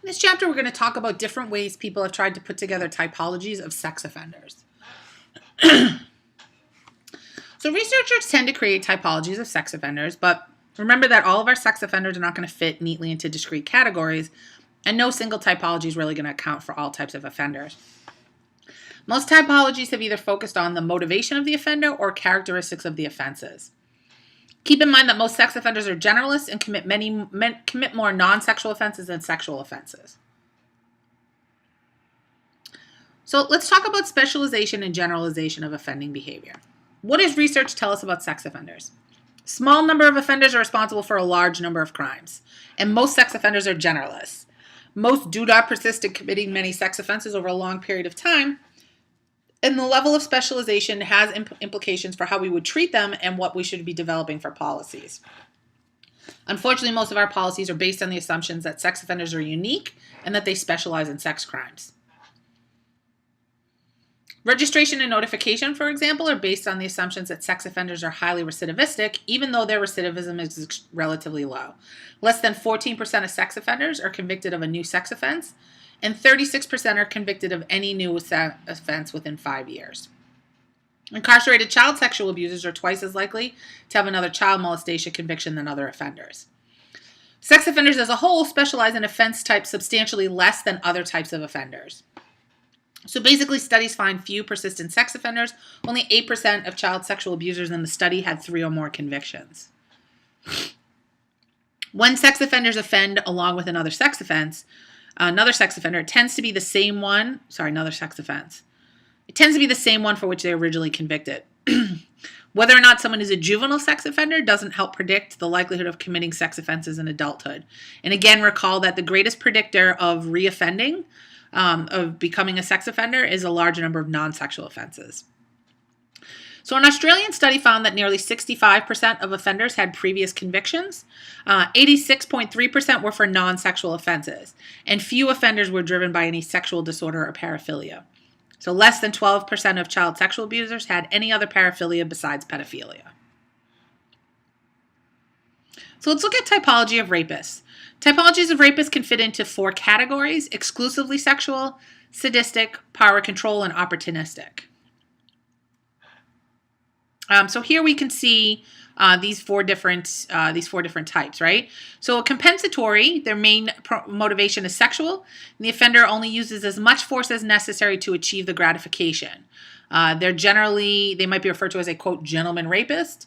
In this chapter, we're going to talk about different ways people have tried to put together typologies of sex offenders. So researchers tend to create typologies of sex offenders, but remember that all of our sex offenders are not going to fit neatly into discrete categories, and no single typology is really going to account for all types of offenders. Most typologies have either focused on the motivation of the offender or characteristics of the offenses. Keep in mind that most sex offenders are generalists and commit more non-sexual offenses than sexual offenses. So let's talk about specialization and generalization of offending behavior. What does research tell us about sex offenders? Small number of offenders are responsible for a large number of crimes, and most sex offenders are generalists. Most do not persist in committing many sex offenses over a long period of time, and the level of specialization has implications for how we would treat them and what we should be developing for policies. Unfortunately, most of our policies are based on the assumptions that sex offenders are unique and that they specialize in sex crimes. Registration and notification, for example, are based on the assumptions that sex offenders are highly recidivistic, even though their recidivism is relatively low. Less than 14% of sex offenders are convicted of a new sex offense, and 36% are convicted of any new offense within 5 years. Incarcerated child sexual abusers are twice as likely to have another child molestation conviction than other offenders. Sex offenders as a whole specialize in offense types substantially less than other types of offenders. So basically, studies find few persistent sex offenders. Only 8% of child sexual abusers in the study had 3 or more convictions. When sex offenders offend along with another sex offender, it tends to be the same one. Another sex offense. It tends to be the same one for which they were originally convicted. Whether or not someone is a juvenile sex offender doesn't help predict the likelihood of committing sex offenses in adulthood. And again, recall that the greatest predictor of reoffending, of becoming a sex offender, is a large number of non-sexual offenses. So an Australian study found that nearly 65% of offenders had previous convictions. 86.3% were for non-sexual offenses, and few offenders were driven by any sexual disorder or paraphilia. So less than 12% of child sexual abusers had any other paraphilia besides pedophilia. So let's look at typology of rapists. Typologies of rapists can fit into 4 categories: exclusively sexual, sadistic, power control, and opportunistic. So here we can see these four different types, right? So compensatory, their main motivation is sexual, and the offender only uses as much force as necessary to achieve the gratification. They might be referred to as a, quote, gentleman rapist.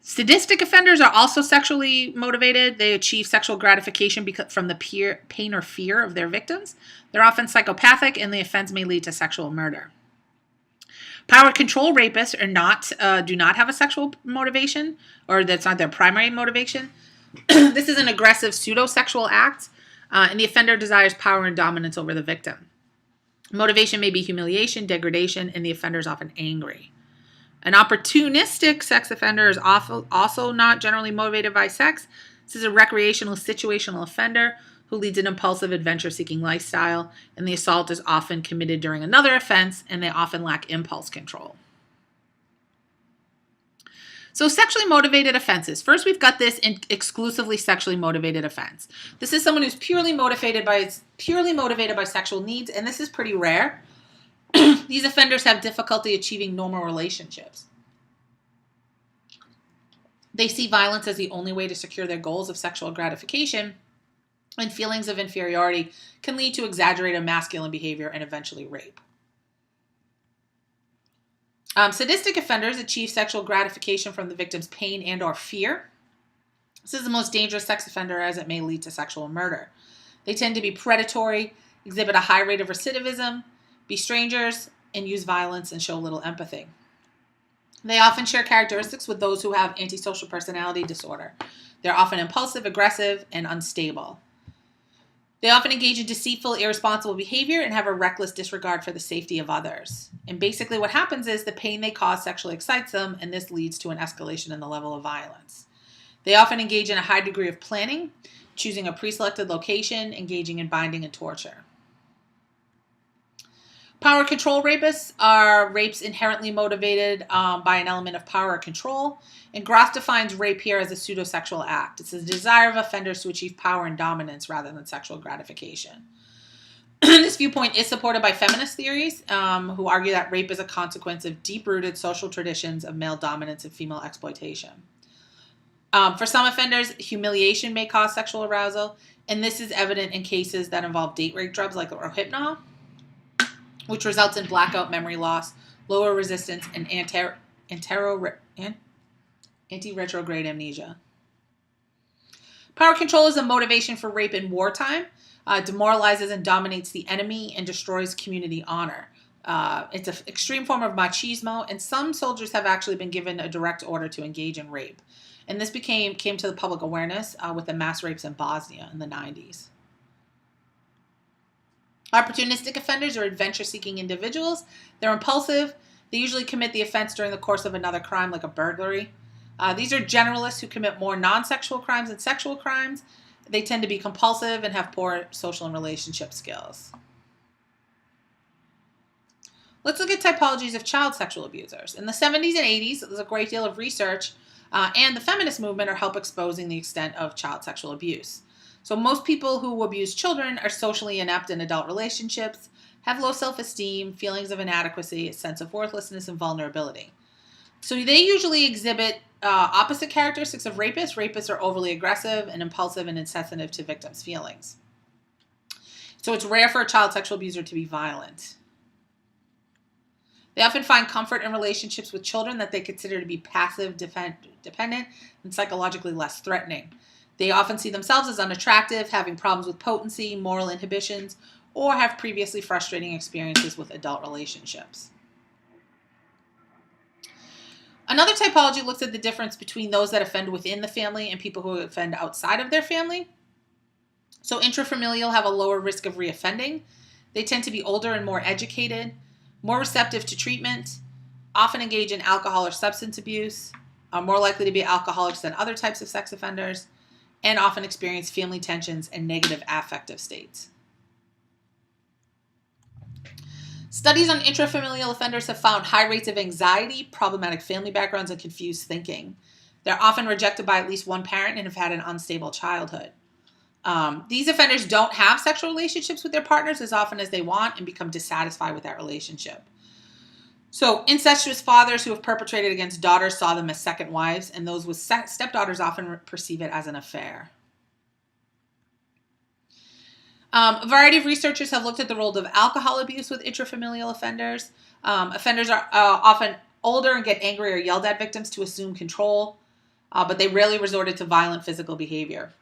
Sadistic offenders are also sexually motivated. They achieve sexual gratification from the pain or fear of their victims. They're often psychopathic, and the offense may lead to sexual murder. Power control rapists do not have a sexual motivation, or that's not their primary motivation. This is an aggressive pseudo-sexual act, and the offender desires power and dominance over the victim. Motivation may be humiliation, degradation, and the offender is often angry. An opportunistic sex offender is also not generally motivated by sex. This is a recreational, situational offender who leads an impulsive, adventure-seeking lifestyle, and the assault is often committed during another offense, and they often lack impulse control. So sexually motivated offenses. First, we've got this exclusively sexually motivated offense. This is someone who's purely motivated by sexual needs, and this is pretty rare. These offenders have difficulty achieving normal relationships. They see violence as the only way to secure their goals of sexual gratification, and feelings of inferiority can lead to exaggerated masculine behavior and eventually rape. Sadistic offenders achieve sexual gratification from the victim's pain and or fear. This is the most dangerous sex offender, as it may lead to sexual murder. They tend to be predatory, exhibit a high rate of recidivism, be strangers, and use violence and show little empathy. They often share characteristics with those who have antisocial personality disorder. They're often impulsive, aggressive, and unstable. They often engage in deceitful, irresponsible behavior and have a reckless disregard for the safety of others. And basically what happens is the pain they cause sexually excites them, and this leads to an escalation in the level of violence. They often engage in a high degree of planning, choosing a pre-selected location, engaging in binding and torture. Power control rapists are rapes inherently motivated by an element of power or control. And Groth defines rape here as a pseudosexual act. It's a desire of offenders to achieve power and dominance rather than sexual gratification. This viewpoint is supported by feminist theories who argue that rape is a consequence of deep-rooted social traditions of male dominance and female exploitation. For some offenders, humiliation may cause sexual arousal, and this is evident in cases that involve date rape drugs like Rohypnol, which results in blackout memory loss, lower resistance, and anti-retrograde amnesia. Power control is a motivation for rape in wartime, demoralizes and dominates the enemy, and destroys community honor. It's an extreme form of machismo, and some soldiers have actually been given a direct order to engage in rape. And this came to the public awareness with the mass rapes in Bosnia in the 90s. Opportunistic offenders are adventure-seeking individuals. They're impulsive. They usually commit the offense during the course of another crime, like a burglary. These are generalists who commit more non-sexual crimes than sexual crimes. They tend to be compulsive and have poor social and relationship skills. Let's look at typologies of child sexual abusers. In the 70s and 80s, there's a great deal of research, and the feminist movement are help exposing the extent of child sexual abuse. So most people who abuse children are socially inept in adult relationships, have low self-esteem, feelings of inadequacy, a sense of worthlessness, and vulnerability. So they usually exhibit opposite characteristics of rapists. Rapists are overly aggressive and impulsive and insensitive to victims' feelings. So it's rare for a child sexual abuser to be violent. They often find comfort in relationships with children that they consider to be passive, dependent, and psychologically less threatening. They often see themselves as unattractive, having problems with potency, moral inhibitions, or have previously frustrating experiences with adult relationships. Another typology looks at the difference between those that offend within the family and people who offend outside of their family. So intrafamilial have a lower risk of reoffending. They tend to be older and more educated, more receptive to treatment, often engage in alcohol or substance abuse, are more likely to be alcoholics than other types of sex offenders, and often experience family tensions and negative affective states. Studies on intrafamilial offenders have found high rates of anxiety, problematic family backgrounds, and confused thinking. They're often rejected by at least one parent and have had an unstable childhood. These offenders don't have sexual relationships with their partners as often as they want and become dissatisfied with that relationship. So incestuous fathers who have perpetrated against daughters saw them as second wives, and those with stepdaughters often perceive it as an affair. A variety of researchers have looked at the role of alcohol abuse with intrafamilial offenders. Offenders are often older and get angry or yelled at victims to assume control, but they rarely resorted to violent physical behavior.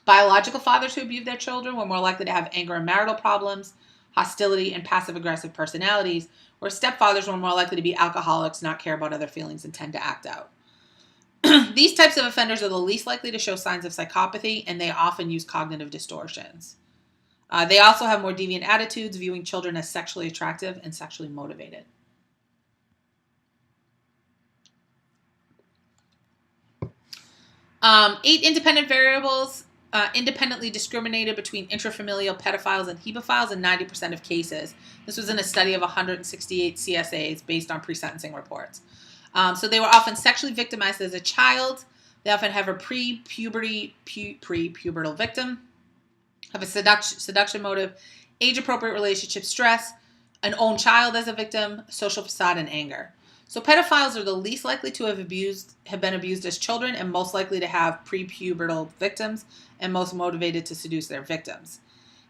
Biological fathers who abused their children were more likely to have anger and marital problems, hostility, and passive-aggressive personalities, where stepfathers were more likely to be alcoholics, not care about other feelings, and tend to act out. These types of offenders are the least likely to show signs of psychopathy, and they often use cognitive distortions. They also have more deviant attitudes, viewing children as sexually attractive and sexually motivated. Eight independent variables independently discriminated between intrafamilial pedophiles and hebephiles in 90% of cases. This was in a study of 168 CSAs based on pre-sentencing reports. So they were often sexually victimized as a child. They often have a pre-pubertal victim, have a seduction motive, age-appropriate relationship stress, an own child as a victim, social facade, and anger. So pedophiles are the least likely to have been abused as children and most likely to have pre-pubertal victims and most motivated to seduce their victims.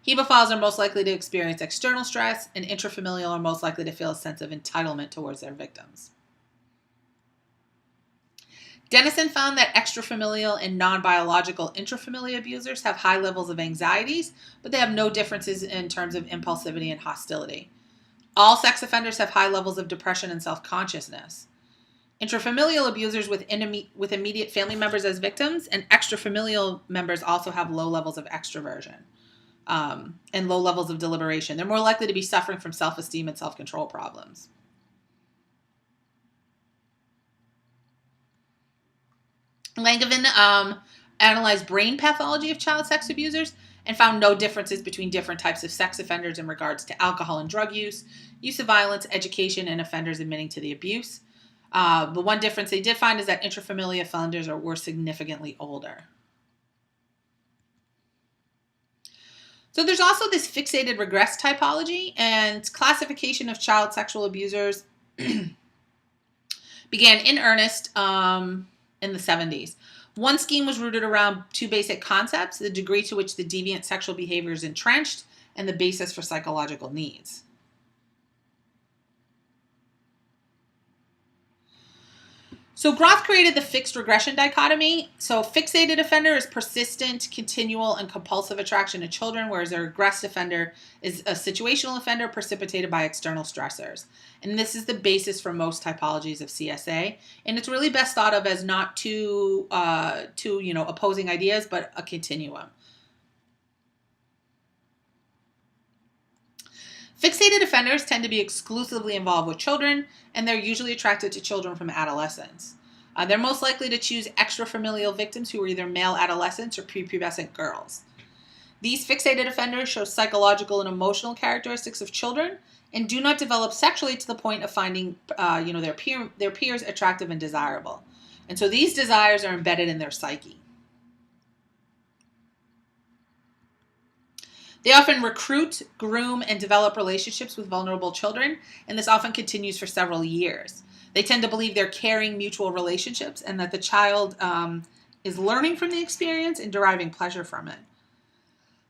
Hebephiles are most likely to experience external stress, and intrafamilial are most likely to feel a sense of entitlement towards their victims. Dennison found that extrafamilial and non-biological intrafamilial abusers have high levels of anxieties, but they have no differences in terms of impulsivity and hostility. All sex offenders have high levels of depression and self-consciousness. Intrafamilial abusers with immediate family members as victims and extrafamilial members also have low levels of extroversion and low levels of deliberation. They're more likely to be suffering from self-esteem and self-control problems. Langevin analyzed brain pathology of child sex abusers and found no differences between different types of sex offenders in regards to alcohol and drug use of violence, education, and offenders admitting to the abuse. The one difference they did find is that intrafamilial offenders were significantly older. So there's also this fixated regress typology, and classification of child sexual abusers began in earnest in the 70s. One scheme was rooted around two basic concepts: the degree to which the deviant sexual behavior is entrenched and the basis for psychological needs. So Groth created the fixed regression dichotomy. So fixated offender is persistent, continual, and compulsive attraction to children, whereas a regressed offender is a situational offender precipitated by external stressors. And this is the basis for most typologies of CSA. And it's really best thought of as not two opposing ideas, but a continuum. Fixated offenders tend to be exclusively involved with children, and they're usually attracted to children from adolescence. They're most likely to choose extrafamilial victims who are either male adolescents or prepubescent girls. These fixated offenders show psychological and emotional characteristics of children and do not develop sexually to the point of finding their peers attractive and desirable. And so these desires are embedded in their psyche. They often recruit, groom, and develop relationships with vulnerable children, and this often continues for several years. They tend to believe they're carrying mutual relationships and that the child is learning from the experience and deriving pleasure from it.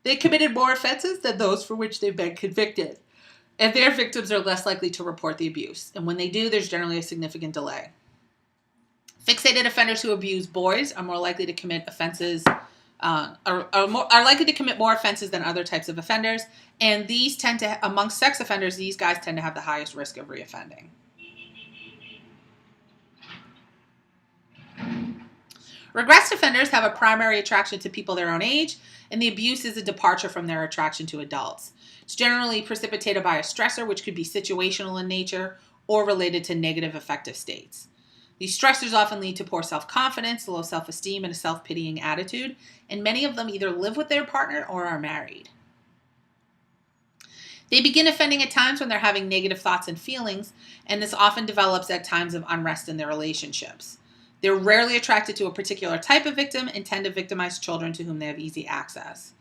They committed more offenses than those for which they've been convicted, and their victims are less likely to report the abuse. And when they do, there's generally a significant delay. Fixated offenders who abuse boys are more likely to commit offenses are likely to commit more offenses than other types of offenders, and these tend to, amongst sex offenders, these guys tend to have the highest risk of reoffending. Regressed offenders have a primary attraction to people their own age, and the abuse is a departure from their attraction to adults. It's generally precipitated by a stressor, which could be situational in nature or related to negative affective states. These stressors often lead to poor self-confidence, low self-esteem, and a self-pitying attitude, and many of them either live with their partner or are married. They begin offending at times when they're having negative thoughts and feelings, and this often develops at times of unrest in their relationships. They're rarely attracted to a particular type of victim and tend to victimize children to whom they have easy access.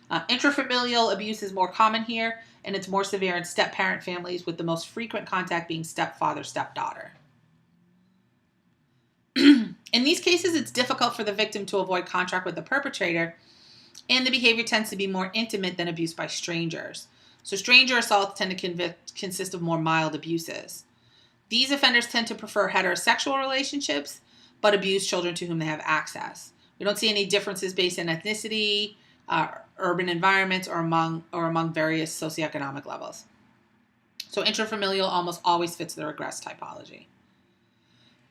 Intrafamilial abuse is more common here, and it's more severe in step-parent families, with the most frequent contact being stepfather, stepdaughter. In these cases, it's difficult for the victim to avoid contact with the perpetrator, and the behavior tends to be more intimate than abuse by strangers. So stranger assaults tend to consist of more mild abuses. These offenders tend to prefer heterosexual relationships, but abuse children to whom they have access. We don't see any differences based on ethnicity, urban environments, or among various socioeconomic levels. So intrafamilial almost always fits the regress typology.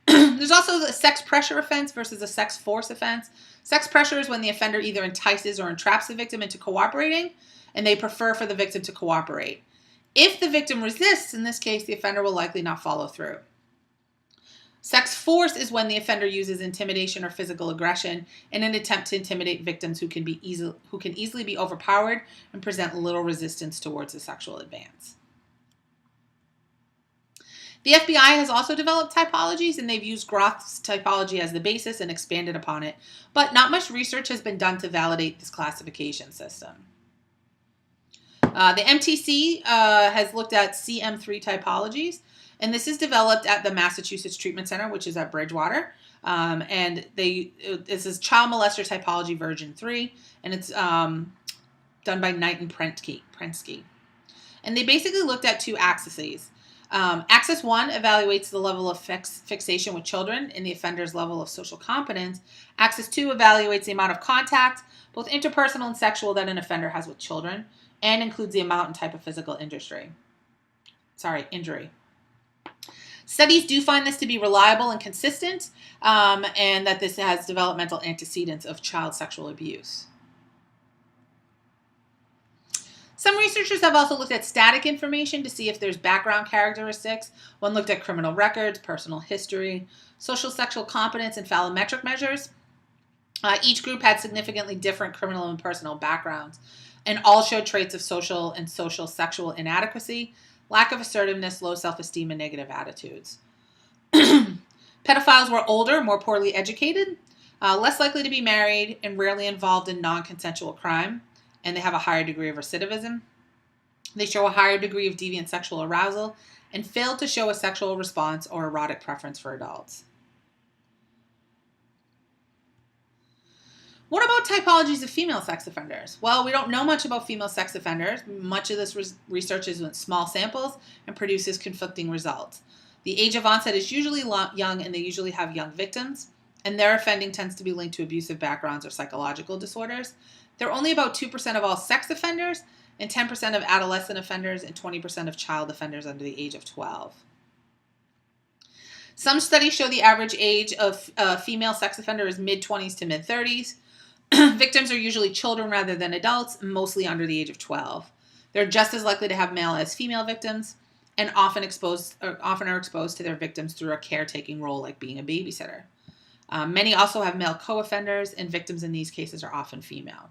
There's also a sex pressure offense versus a sex force offense. Sex pressure is when the offender either entices or entraps the victim into cooperating, and they prefer for the victim to cooperate. If the victim resists, in this case, the offender will likely not follow through. Sex force is when the offender uses intimidation or physical aggression in an attempt to intimidate victims who can easily be overpowered and present little resistance towards the sexual advance. The FBI has also developed typologies, and they've used Groth's typology as the basis and expanded upon it, but not much research has been done to validate this classification system. The MTC has looked at CM3 typologies, and this is developed at the Massachusetts Treatment Center, which is at Bridgewater. And this is Child Molester Typology version 3, and it's done by Knight and Prensky. And they basically looked at two axes. Axis 1 evaluates the level of fixation with children and the offender's level of social competence. Axis 2 evaluates the amount of contact, both interpersonal and sexual, that an offender has with children, and includes the amount and type of physical injury. Studies do find this to be reliable and consistent, and that this has developmental antecedents of child sexual abuse. Some researchers have also looked at static information to see if there's background characteristics. One looked at criminal records, personal history, social sexual competence, and phallometric measures. Each group had significantly different criminal and personal backgrounds, and all showed traits of social and social sexual inadequacy, lack of assertiveness, low self-esteem, and negative attitudes. Pedophiles were older, more poorly educated, less likely to be married, and rarely involved in non-consensual crime, and they have a higher degree of recidivism. They show a higher degree of deviant sexual arousal and fail to show a sexual response or erotic preference for adults. What about typologies of female sex offenders? Well, we don't know much about female sex offenders. Much of this research is with small samples and produces conflicting results. The age of onset is usually young, and they usually have young victims, and their offending tends to be linked to abusive backgrounds or psychological disorders. They're only about 2% of all sex offenders, and 10% of adolescent offenders, and 20% of child offenders under the age of 12. Some studies show the average age of a female sex offender is mid-20s to mid-30s. Victims are usually children rather than adults, mostly under the age of 12. They're just as likely to have male as female victims, and often are exposed to their victims through a caretaking role, like being a babysitter. Many also have male co-offenders, and victims in these cases are often female.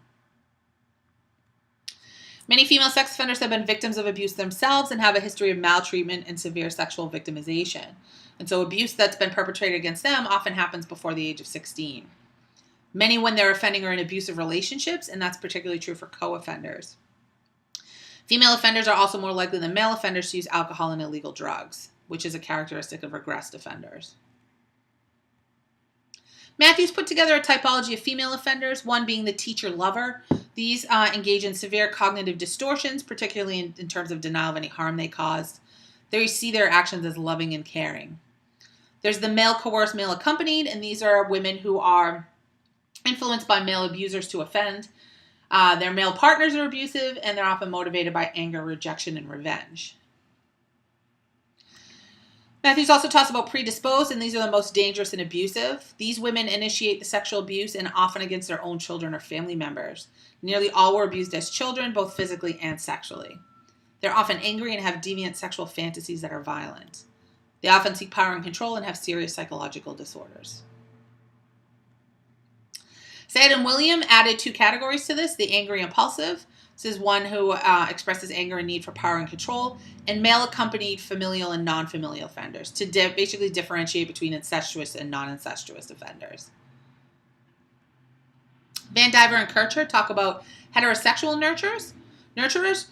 Many female sex offenders have been victims of abuse themselves and have a history of maltreatment and severe sexual victimization. And so abuse that's been perpetrated against them often happens before the age of 16. Many, when they're offending, are in abusive relationships, and that's particularly true for co-offenders. Female offenders are also more likely than male offenders to use alcohol and illegal drugs, which is a characteristic of regressed offenders. Matthews put together a typology of female offenders, one being the teacher lover. These engage in severe cognitive distortions, particularly in terms of denial of any harm they caused. They see their actions as loving and caring. There's the male coerced, male accompanied, and these are women who are influenced by male abusers to offend. Their male partners are abusive, and they're often motivated by anger, rejection, and revenge. Matthews also talks about predisposed, and these are the most dangerous and abusive. These women initiate the sexual abuse, and often against their own children or family members. Nearly all were abused as children, both physically and sexually. They're often angry and have deviant sexual fantasies that are violent. They often seek power and control and have serious psychological disorders. Sad and William added 2 categories to this: the angry impulsive. This is one who expresses anger and need for power and control, and male-accompanied familial and non-familial offenders to basically differentiate between incestuous and non-incestuous offenders. Van Diver and Kircher talk about heterosexual nurturers.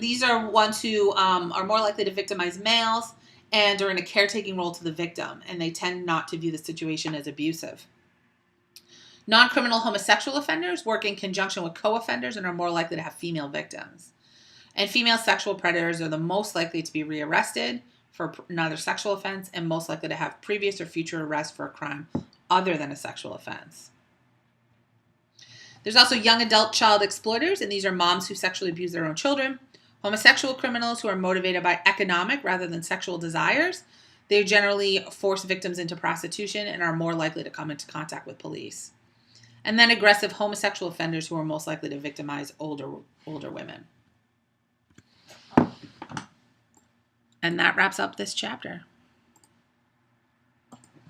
These are ones who are more likely to victimize males and are in a caretaking role to the victim, and they tend not to view the situation as abusive. Non-criminal homosexual offenders work in conjunction with co-offenders and are more likely to have female victims. And female sexual predators are the most likely to be rearrested for another sexual offense and most likely to have previous or future arrest for a crime other than a sexual offense. There's also young adult child exploiters, and these are moms who sexually abuse their own children. Homosexual criminals who are motivated by economic rather than sexual desires. They generally force victims into prostitution and are more likely to come into contact with police. And then aggressive homosexual offenders who are most likely to victimize older women. And that wraps up this chapter.